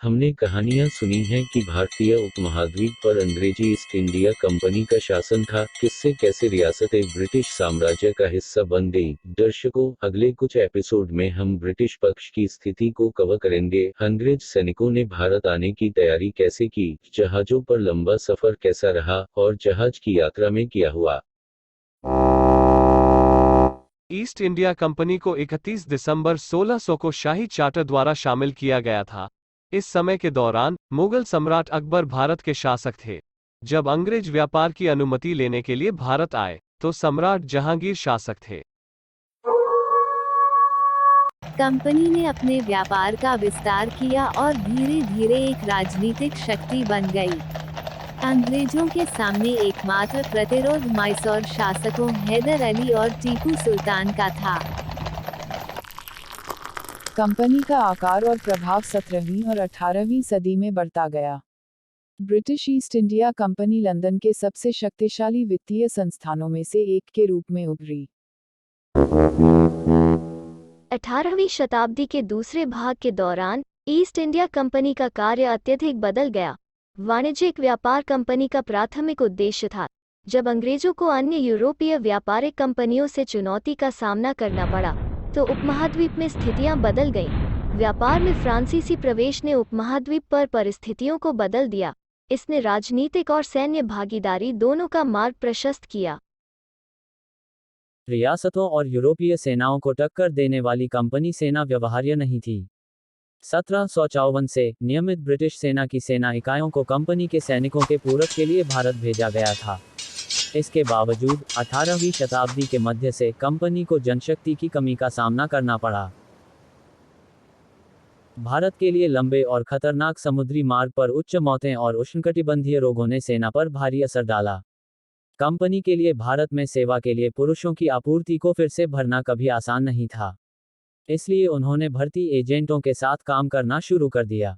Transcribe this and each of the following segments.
हमने कहानियां सुनी हैं कि भारतीय उपमहाद्वीप पर अंग्रेजी ईस्ट इंडिया कंपनी का शासन था, किससे कैसे रियासतें ब्रिटिश साम्राज्य का हिस्सा बन गई। दर्शकों, अगले कुछ एपिसोड में हम ब्रिटिश पक्ष की स्थिति को कवर करेंगे। अंग्रेज सैनिकों ने भारत आने की तैयारी कैसे की, जहाजों पर लंबा सफर कैसा रहा, और जहाज की यात्रा में क्या हुआ। ईस्ट इंडिया कंपनी को 31 दिसंबर 1600 को शाही चार्टर द्वारा शामिल किया गया था। इस समय के दौरान मुगल सम्राट अकबर भारत के शासक थे। जब अंग्रेज व्यापार की अनुमति लेने के लिए भारत आए, तो सम्राट जहांगीर शासक थे। कंपनी ने अपने व्यापार का विस्तार किया और धीरे धीरे एक राजनीतिक शक्ति बन गई। अंग्रेजों के सामने एकमात्र प्रतिरोध मैसूर शासकों हैदर अली और टीपू सुल्तान का था। कंपनी का आकार और प्रभाव 17वीं और 18वीं सदी में बढ़ता गया। British east India company London के सबसे शक्तिशाली वित्तीय संस्थानों में से एक के रूप में उभरी। 18वीं शताब्दी के दूसरे भाग के दौरान ईस्ट इंडिया कंपनी का कार्य अत्यधिक बदल गया। वाणिज्यिक व्यापार कंपनी का प्राथमिक उद्देश्य था। जब अंग्रेजों को अन्य यूरोपीय व्यापारिक कंपनियों से चुनौती का सामना करना पड़ा, तो उपमहाद्वीप में स्थितियां बदल गईं। व्यापार में फ्रांसीसी प्रवेश ने उपमहाद्वीप पर परिस्थितियों को बदल दिया। इसने राजनीतिक और सैन्य भागीदारी दोनों का मार्ग प्रशस्त किया। रियासतों और यूरोपीय सेनाओं को टक्कर देने वाली कंपनी सेना व्यवहार्य नहीं थी। 1754 से नियमित ब्रिटिश सेना की सेना इकाइयों को कंपनी के सैनिकों के पूरक के लिए भारत भेजा गया था। इसके बावजूद 18वीं शताब्दी के मध्य से कंपनी को जनशक्ति की कमी का सामना करना पड़ा। भारत के लिए लंबे और खतरनाक समुद्री मार्ग पर उच्च मौतें और उष्णकटिबंधीय रोगों ने सेना पर भारी असर डाला। कंपनी के लिए भारत में सेवा के लिए पुरुषों की आपूर्ति को फिर से भरना कभी आसान नहीं था। इसलिए उन्होंने भर्ती एजेंटों के साथ काम करना शुरू कर दिया।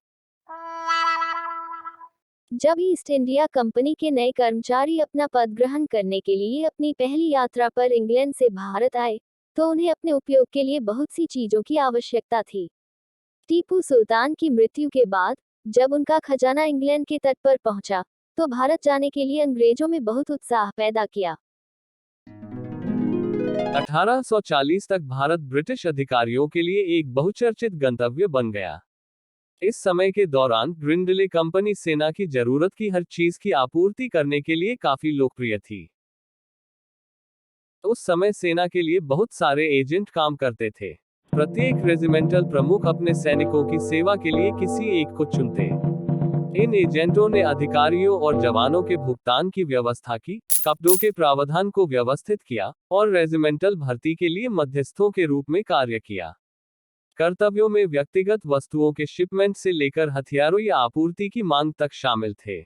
जब ईस्ट इंडिया कंपनी के नए कर्मचारी अपना पद ग्रहण करने के लिए अपनी पहली यात्रा पर इंग्लैंड से भारत आए, तो उन्हें अपने उपयोग के लिए बहुत सी चीजों की आवश्यकता थी। टीपू सुल्तान की मृत्यु के बाद जब उनका खजाना इंग्लैंड के तट पर पहुंचा, तो भारत जाने के लिए अंग्रेजों में बहुत उत्साह पैदा किया। 1840 तक भारत ब्रिटिश अधिकारियों के लिए एक बहुचर्चित गंतव्य बन गया। इस समय के दौरान ग्रिंडले कंपनी सेना की जरूरत की हर चीज की आपूर्ति करने के लिए काफी लोकप्रिय थी। उस समय सेना के लिए बहुत सारे एजेंट काम करते थे। प्रत्येक रेजिमेंटल प्रमुख अपने सैनिकों की सेवा के लिए किसी एक को चुनते। इन एजेंटों ने अधिकारियों और जवानों के भुगतान की व्यवस्था की, कपड़ों के प्रावधान को व्यवस्थित किया, और रेजिमेंटल भर्ती के लिए मध्यस्थों के रूप में कार्य किया। कर्तव्यों में व्यक्तिगत वस्तुओं के शिपमेंट से लेकर हथियारों या आपूर्ति की मांग तक शामिल थे।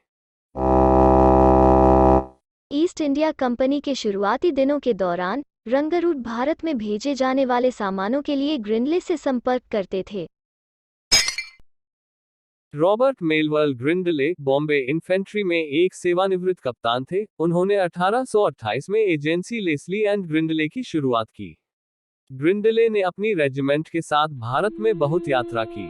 ईस्ट इंडिया कंपनी के शुरुआती दिनों के दौरान रंगरूट भारत में भेजे जाने वाले सामानों के लिए ग्रिंडले से संपर्क करते थे। रॉबर्ट मेलवल ग्रिंडले बॉम्बे इन्फेंट्री में एक सेवानिवृत्त कप्तान थे। उन्होंने 1828 में एजेंसी लेस्ली एंड ग्रिंडले की शुरुआत की। ग्रिंडले ने अपनी रेजिमेंट के साथ भारत में बहुत यात्रा की।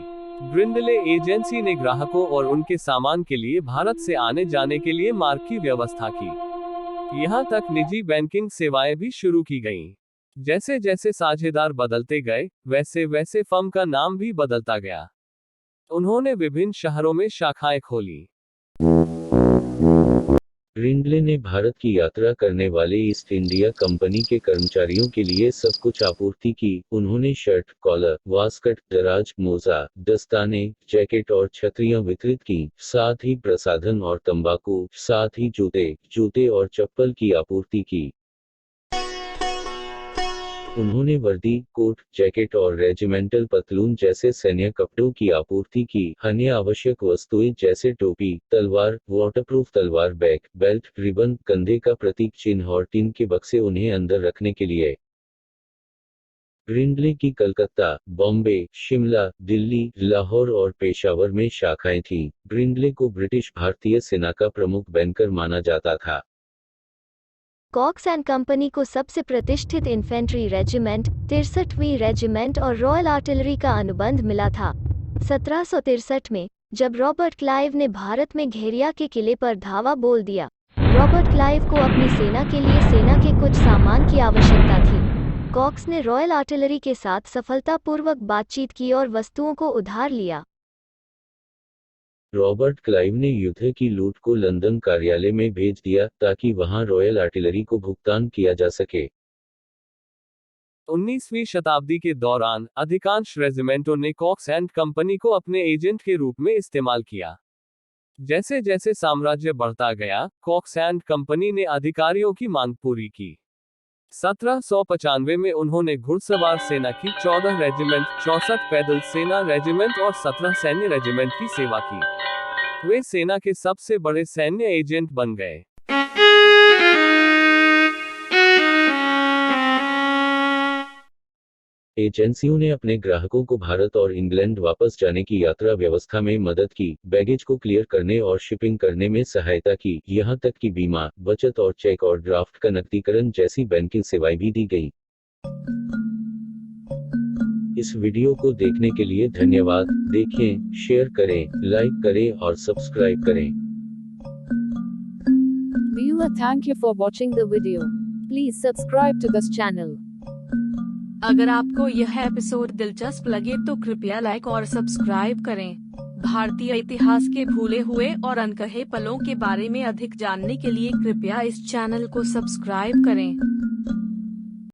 ग्रिंडले एजेंसी ने ग्राहकों और उनके सामान के लिए भारत से आने जाने के लिए मार्ग की व्यवस्था की। यहाँ तक निजी बैंकिंग सेवाएं भी शुरू की गईं। जैसे जैसे साझेदार बदलते गए, वैसे वैसे फर्म का नाम भी बदलता गया। उन्होंने विभिन्न शहरों में शाखाएं खोली। ग्रिंडले ने भारत की यात्रा करने वाले ईस्ट इंडिया कंपनी के कर्मचारियों के लिए सब कुछ आपूर्ति की। उन्होंने शर्ट, कॉलर, वास्कट, दराज, मोजा, दस्ताने, जैकेट और छतरियां वितरित की। साथ ही प्रसाधन और तंबाकू, साथ ही जूते और चप्पल की आपूर्ति की। उन्होंने वर्दी, कोट, जैकेट और रेजिमेंटल पतलून जैसे सैन्य कपड़ों की आपूर्ति की। अन्य आवश्यक वस्तुएं जैसे टोपी, तलवार, वाटरप्रूफ तलवार बैग, बेल्ट, रिबन, कंधे का प्रतीक चिन्ह और टिन के बक्से उन्हें अंदर रखने के लिए। ग्रिंडले की कलकत्ता, बॉम्बे, शिमला, दिल्ली, लाहौर और पेशावर में शाखाएं थीं। ग्रिंडले को ब्रिटिश भारतीय सेना का प्रमुख बैंकर माना जाता था। कॉक्स एंड कंपनी को सबसे प्रतिष्ठित इन्फेंट्री रेजिमेंट, 63वीं रेजिमेंट और रॉयल आर्टिलरी का अनुबंध मिला था। 1763 में जब रॉबर्ट क्लाइव ने भारत में घेरिया के किले पर धावा बोल दिया। रॉबर्ट क्लाइव को अपनी सेना के लिए सेना के कुछ सामान की आवश्यकता थी। कॉक्स ने रॉयल आर्टिलरी के साथ सफलतापूर्वक बातचीत की और वस्तुओं को उधार लिया। रॉबर्ट क्लाइव ने युद्ध की लूट को लंदन कार्यालय में भेज दिया ताकि वहां रॉयल आर्टिलरी को भुगतान किया जा सके। 19वीं शताब्दी के दौरान अधिकांश रेजिमेंटों ने कॉक्स एंड कंपनी को अपने एजेंट के रूप में इस्तेमाल किया। जैसे जैसे साम्राज्य बढ़ता गया, कॉक्स एंड कंपनी ने अधिकारियों की मांग पूरी की। 1795 में उन्होंने घुड़सवार सेना की 14 रेजिमेंट, 64 पैदल सेना रेजिमेंट और 17 सैन्य रेजिमेंट की सेवा की। वे सेना के सबसे बड़े सैन्य एजेंट बन गए। एजेंसियों ने अपने ग्राहकों को भारत और इंग्लैंड वापस जाने की यात्रा व्यवस्था में मदद की, बैगेज को क्लियर करने और शिपिंग करने में सहायता की, यहां तक कि बीमा, बचत और चेक और ड्राफ्ट का नकदीकरण जैसी बैंकिंग सेवाएं भी दी गई। इस वीडियो को देखने के लिए धन्यवाद। देखें, शेयर करें, लाइक करें और सब्सक्राइब करें। Viewer, thank you for watching the video. Please subscribe to this channel. अगर आपको यह एपिसोड दिलचस्प लगे तो कृपया लाइक और सब्सक्राइब करें। भारतीय इतिहास के भूले हुए और अनकहे पलों के बारे में अधिक जानने के लिए कृपया इस चैनल को सब्सक्राइब करें।